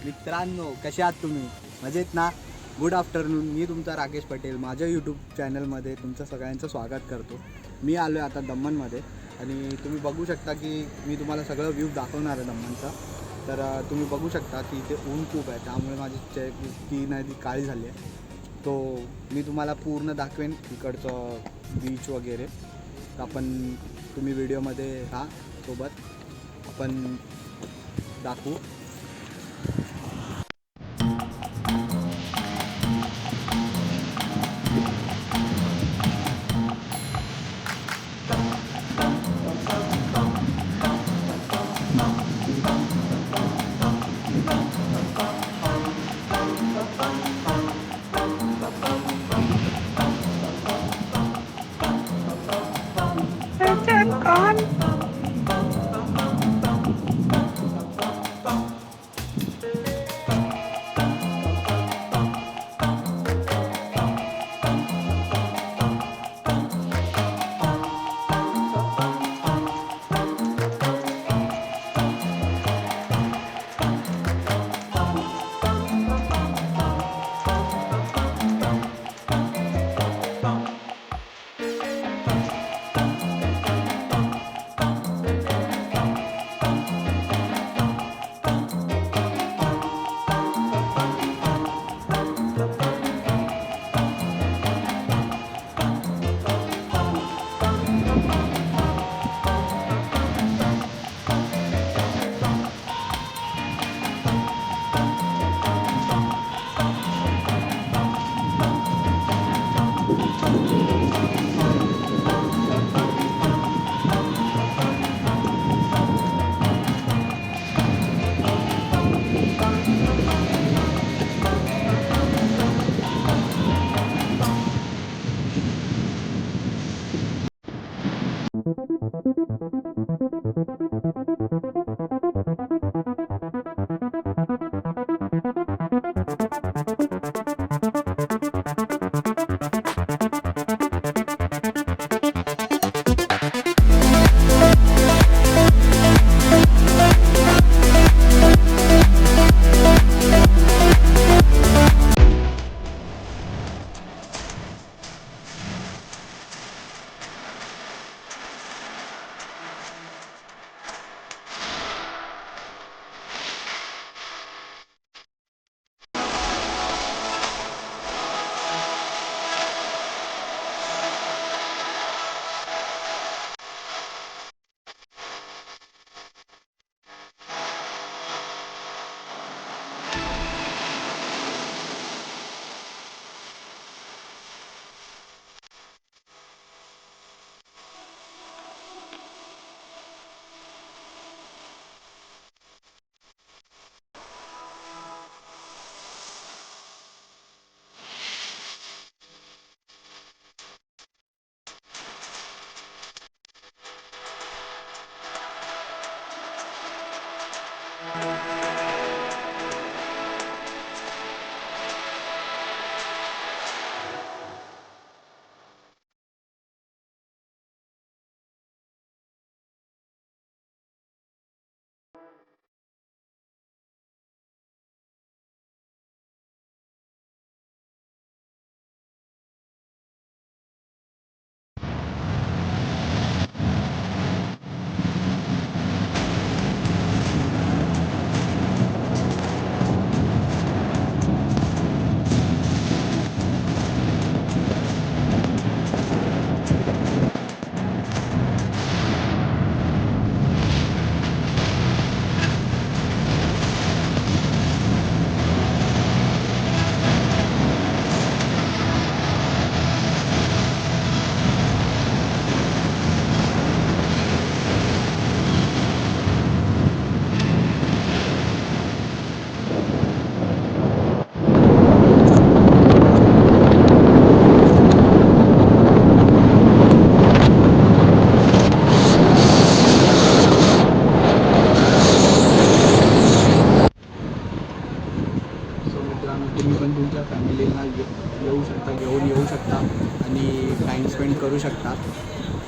मित्रांनो, कसे आहात तुम्ही? मजेत ना? Good afternoon. मी तुमचा राकेश पटेल माझ्या यूट्यूब चॅनलमध्ये तुमचं सगळ्यांचं स्वागत करतो. मी आलो आहे आता दमणमध्ये आणि तुम्ही बघू शकता की मी तुम्हाला सगळं व्ह्यू दाखवणार आहे दमणचा. तर तुम्ही बघू शकता की इथे ऊन खूप आहे, त्यामुळे माझी स्किन आहे ती काळी झाली आहे. तो मी तुम्हाला पूर्ण दाखवेन इकडचं बीच वगैरे. तर तुम्ही व्हिडिओमध्ये राहा सोबत, आपण दाखवू.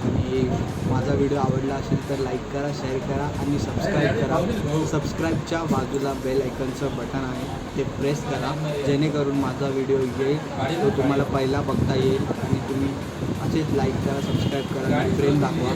आणि माझा व्हिडिओ आवडला असेल तर लाईक करा, शेअर करा आणि सबस्क्राईब करा. सबस्क्राईबच्या बाजूला बेल आयकॉनचं बटन आहे ते प्रेस करा, जेणेकरून माझा व्हिडिओ येईल तो तुम्हाला पहिला बघता येईल आणि तुम्ही असेच लाईक करा, सबस्क्राईब करा आणि फ्रेंड दाखवा.